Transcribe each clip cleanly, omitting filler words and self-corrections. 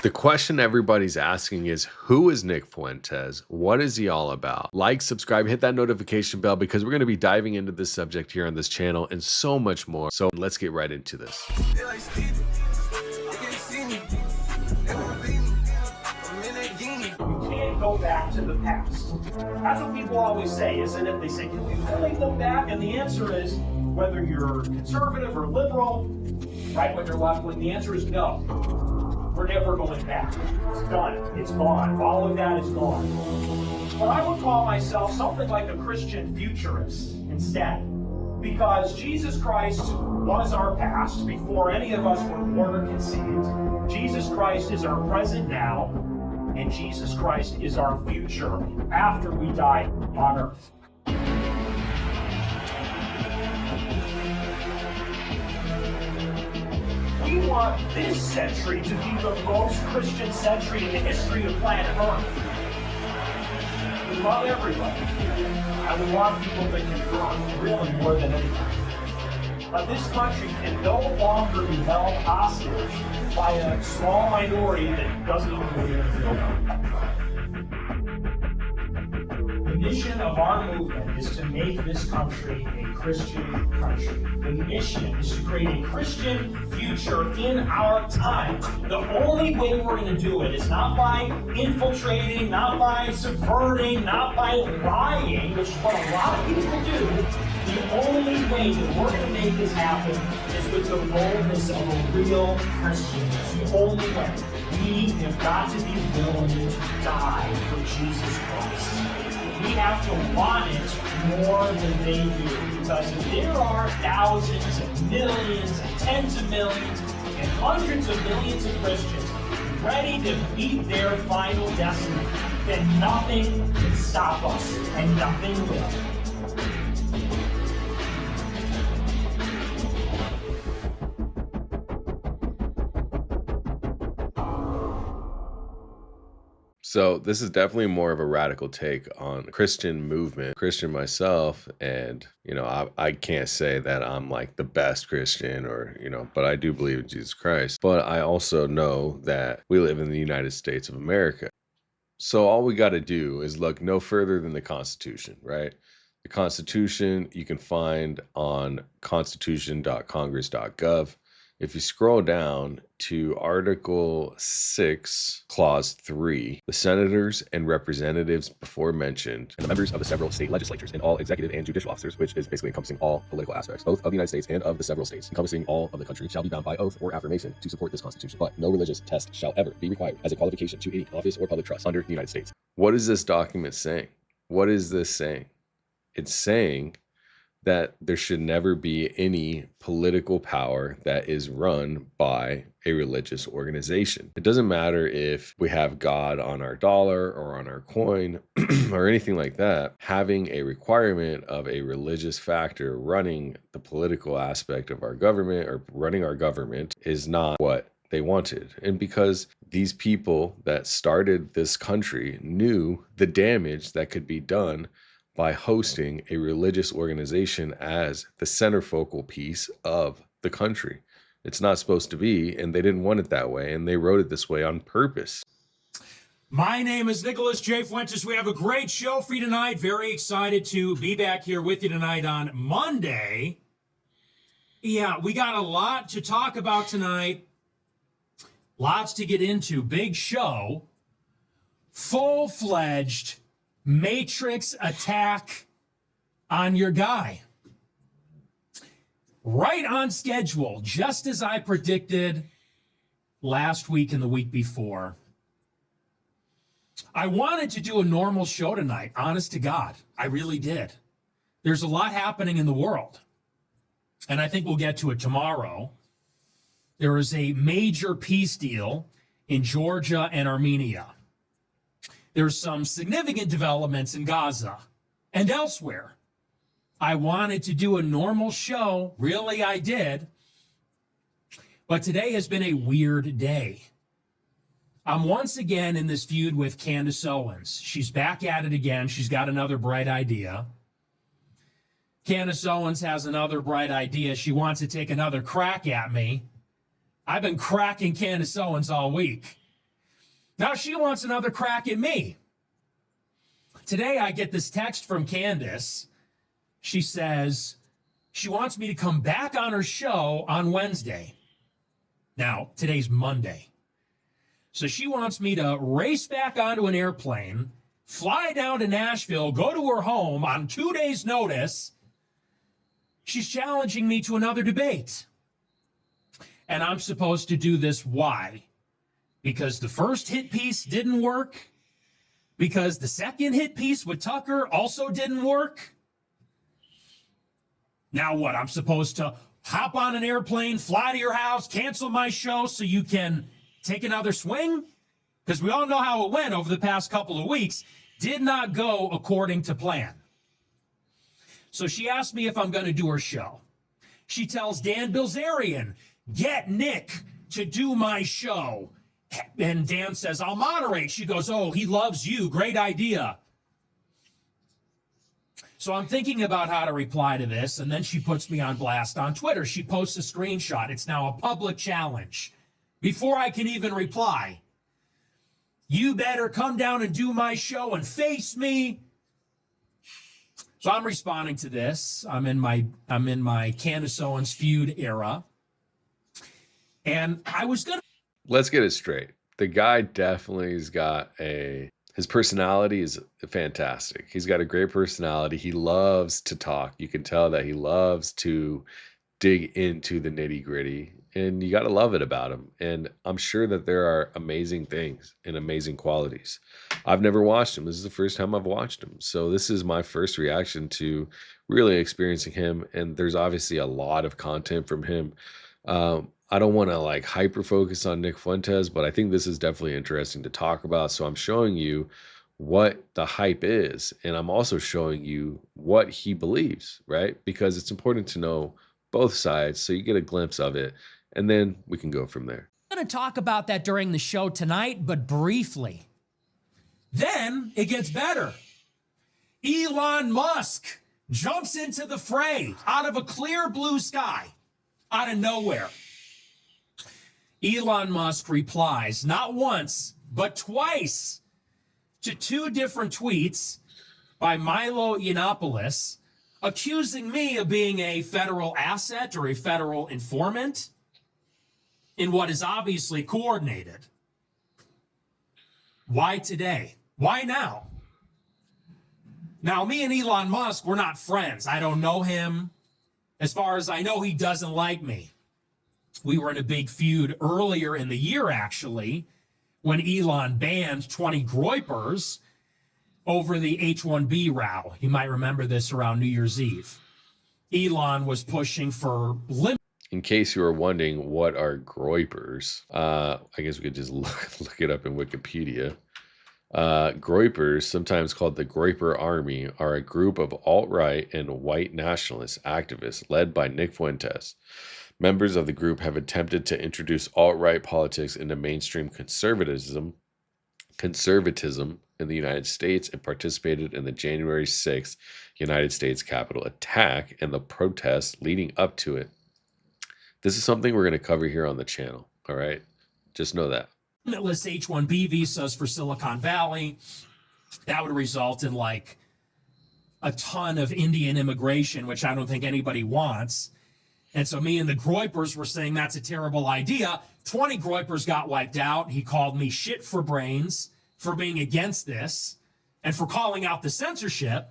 The question everybody's asking is, who is Nick Fuentes? What is he all about? Like, subscribe, hit that notification bell because we're going to be diving into this subject here on this channel and so much more. So let's get right into this. You can't go back to the past. That's what people always say, isn't it? They say, can we really go back? And the answer is, whether you're conservative or liberal, right wing or left wing, the answer is no. We're never going back. It's done. It's gone. All of that is gone. But I would call myself something like a Christian futurist instead. Because Jesus Christ was our past before any of us were born or conceived. Jesus Christ is our present now. And Jesus Christ is our future after we die on earth. We want this century to be the most Christian century in the history of planet Earth. We love everybody. And we want people to convert, really, more than anything. But this country can no longer be held hostage by a small minority that doesn't even believe in freedom. The mission of our movement is to make this country a Christian country. The mission is to create a Christian future in our time. The only way we're going to do it is not by infiltrating, not by subverting, not by lying, which is what a lot of people do. The only way that we're going to make this happen is with the boldness of a real Christian. It's the only way. We have got to be willing to die for Jesus Christ. We have to want it more than they do. Because if there are thousands and millions and tens of millions and hundreds of millions of Christians ready to meet their final destiny, then nothing can stop us, and nothing will. So this is definitely more of a radical take on Christian movement. Christian myself, and I can't say that I'm like the best Christian or but I do believe in Jesus Christ. But I also know that we live in the United States of America. So all we got to do is look no further than the Constitution, right? The Constitution you can find on constitution.congress.gov. If you scroll down to Article 6, Clause 3, the senators and representatives before mentioned, and the members of the several state legislatures and all executive and judicial officers, which is basically encompassing all political aspects, both of the United States and of the several states, encompassing all of the country, shall be bound by oath or affirmation to support this Constitution. But no religious test shall ever be required as a qualification to any office or public trust under the United States. What is this document saying? What is this saying? It's saying that there should never be any political power that is run by a religious organization. It doesn't matter if we have God on our dollar or on our coin or anything like that. Having a requirement of a religious factor running the political aspect of our government or running our government is not what they wanted. And because these people that started this country knew the damage that could be done by hosting a religious organization as the center focal piece of the country. It's not supposed to be, and they didn't want it that way, and they wrote it this way on purpose. My name is Nicholas J. Fuentes. We have a great show for you tonight. Very excited to be back here with you tonight on Monday. Yeah, we got a lot to talk about tonight. Lots to get into. Big show. Full-fledged Matrix attack on your guy. Right on schedule, just as I predicted last week and the week before. I wanted to do a normal show tonight, honest to God. I really did. There's a lot happening in the world, and I think we'll get to it tomorrow. There is a major peace deal in Georgia and Armenia. There's some significant developments in Gaza and elsewhere. I wanted to do a normal show. Really, I did. But today has been a weird day. I'm once again in this feud with Candace Owens. She's back at it again. She's got another bright idea. Candace Owens has another bright idea. She wants to take another crack at me. I've been cracking Candace Owens all week. Now she wants another crack at me. Today I get this text from Candace. She says she wants me to come back on her show on Wednesday. Now, today's Monday. So she wants me to race back onto an airplane, fly down to Nashville, go to her home on 2 days' notice. She's challenging me to another debate. And I'm supposed to do this. Why? Because the first hit piece didn't work? Because the second hit piece with Tucker also didn't work? Now what? I'm supposed to hop on an airplane, fly to your house, cancel my show so you can take another swing? Because we all know how it went over the past couple of weeks. Did not go according to plan. So she asked me if I'm going to do her show. She tells Dan Bilzerian, get Nick to do my show. And Dan says, I'll moderate. She goes, oh, he loves you. Great idea. So I'm thinking about how to reply to this, and then she puts me on blast on Twitter. She posts a screenshot. It's now a public challenge. Before I can even reply, you better come down and do my show and face me. So I'm responding to this. I'm in my Candace Owens feud era. And I was going to... Let's get it straight. The guy definitely has got his personality is fantastic. He's got a great personality. He loves to talk. You can tell that he loves to dig into the nitty-gritty, and you got to love it about him. And I'm sure that there are amazing things and amazing qualities. I've never watched him. This is the first time I've watched him. So this is my first reaction to really experiencing him. And there's obviously a lot of content from him. I don't want to like hyper focus on Nick Fuentes, but I think this is definitely interesting to talk about. So I'm showing you what the hype is, and I'm also showing you what he believes, right? Because it's important to know both sides so you get a glimpse of it, and then we can go from there. I'm going to talk about that during the show tonight, but briefly. Then it gets better. Elon Musk jumps into the fray out of a clear blue sky, out of nowhere. Elon Musk replies not once, but twice to 2 different tweets by Milo Yiannopoulos accusing me of being a federal asset or a federal informant in what is obviously coordinated. Why today? Why now? Now, me and Elon Musk, we're not friends. I don't know him. As far as I know, he doesn't like me. We were in a big feud earlier in the year, actually, when Elon banned 20 groypers over the H-1B row. You might remember this around New Year's Eve. Elon was pushing for limit. In case you were wondering what are groypers, I guess we could just look it up in Wikipedia. Groypers, sometimes called the Groyper Army, are a group of alt-right and white nationalist activists led by Nick Fuentes. Members of the group have attempted to introduce alt-right politics into mainstream conservatism in the United States and participated in the January 6th United States Capitol attack and the protests leading up to it. This is something we're going to cover here on the channel, all right? Just know that. Limitless H-1B visas for Silicon Valley. That would result in like a ton of Indian immigration, which I don't think anybody wants. And so me and the groypers were saying that's a terrible idea. 20 groypers got wiped out. He called me shit for brains for being against this and for calling out the censorship.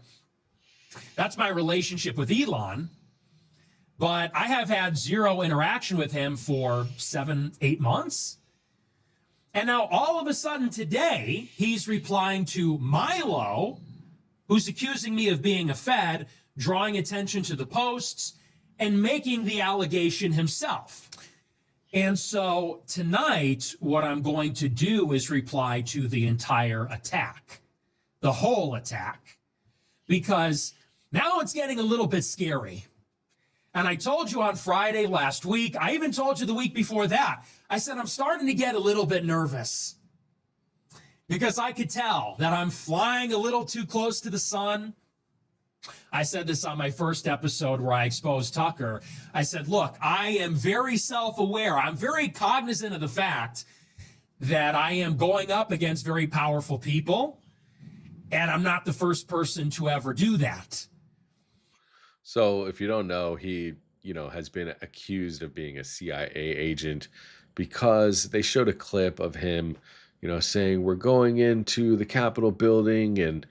That's my relationship with Elon. But I have had zero interaction with him for 7-8 months. And now all of a sudden today, he's replying to Milo, who's accusing me of being a Fed, drawing attention to the posts, and making the allegation himself. And so tonight, what I'm going to do is reply to the entire attack, the whole attack, because now it's getting a little bit scary. And I told you on Friday last week, I even told you the week before that, I said, I'm starting to get a little bit nervous because I could tell that I'm flying a little too close to the sun. I said this on my first episode where I exposed Tucker. I said, look, I am very self-aware. I'm very cognizant of the fact that I am going up against very powerful people, and I'm not the first person to ever do that. So if you don't know, he, has been accused of being a CIA agent because they showed a clip of him, saying we're going into the Capitol building, and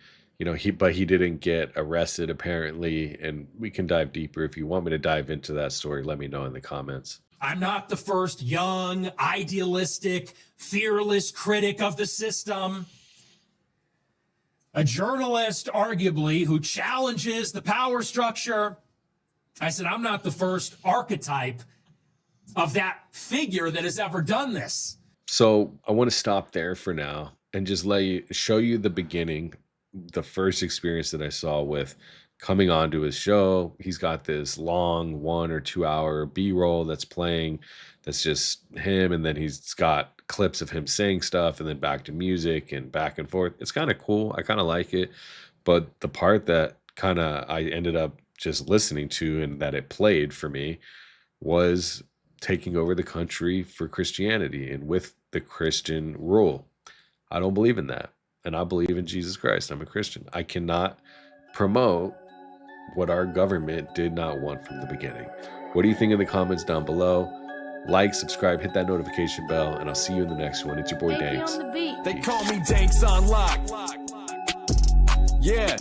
but he didn't get arrested apparently. And we can dive deeper. If you want me to dive into that story, let me know in the comments. I'm not the first young, idealistic, fearless critic of the system. A journalist, arguably, who challenges the power structure. I said, I'm not the first archetype of that figure that has ever done this. So I want to stop there for now and just show you the beginning, the first experience that I saw with coming onto his show. He's got this long 1 or 2 hour B-roll that's playing. That's just him. And then he's got clips of him saying stuff and then back to music and back and forth. It's kind of cool. I kind of like it. But the part that I ended up just listening to and that it played for me was taking over the country for Christianity and with the Christian rule. I don't believe in that. And I believe in Jesus Christ. I'm a Christian. I cannot promote what our government did not want from the beginning. What do you think in the comments down below? Like, subscribe, hit that notification bell, and I'll see you in the next one. It's your boy Danks. They call me Danks on lock. Yeah.